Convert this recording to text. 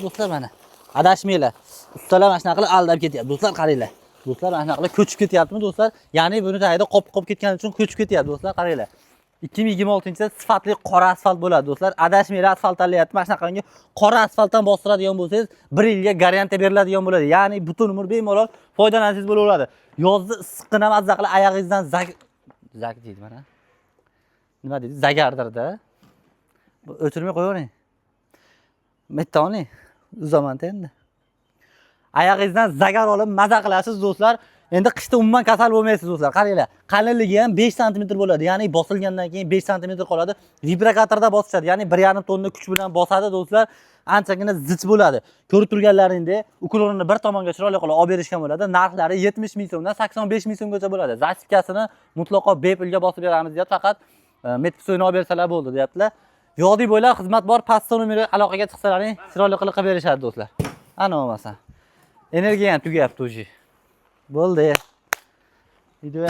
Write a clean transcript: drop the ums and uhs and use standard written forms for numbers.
Do'stlar mana adashmanglar. Ustalar mana shunaqa qilib aldab ketyapti. Do'stlar qaranglar. Do'stlar mana shunaqa qilib ko'chib ketyaptimi do'stlar? Ya'ni buni tagida qop ketgani uchun ko'chib ketyapti do'stlar, qaranglar. 2026-yilda sifatli qora asfalt bo'ladi do'stlar. Adashmanglar, asfalt tanlayapti. Mana shunaqangi qora asfaltdan bostiradigan bo'lsangiz 1 yilga garantiya beriladigan bo'ladi. Ya'ni butun umr bemalol foydalansangiz bo'laveradi. Yozda issiqqina mazza qilib oyog'ingizdan zag deydi mana. Nima deydi? Zagardirda. O'tirmay qo'yavering. Mettoni uzaman endi. Oyog'ingizdan zagar olib maza qilasiz do'stlar. Endi qishda umuman kasal bo'lmaysiz do'stlar. Qaranglar, qalinligi ham 5 sm bo'ladi. Ya'ni bosilgandan keyin 5 sm qoladi. Vibratorda bosishadi. Ya'ni 1,5 tonna kuch bilan bosadi do'stlar. Anchagina zich bo'ladi. Ko'rib turganlaringdek, ukulonni bir tomonga chiroyli qilib olib berishgan bo'ladi. Narxlari 70 ming so'mdan 85 ming so'mgacha bo'ladi. Zasifkasini mutlaqo bepulga bosib beramiz deyapti. Faqat metfisoyni olib bersalar bo'ldi deyaptilar. Yodiy bo'ylar xizmat bor, pastda nomerga aloqaga chiqsalaring, chiroyli qilib berishadi do'stlar. Ana bo'lmasa. Energiya ham tugayapti o'zi. Bo'ldi. Video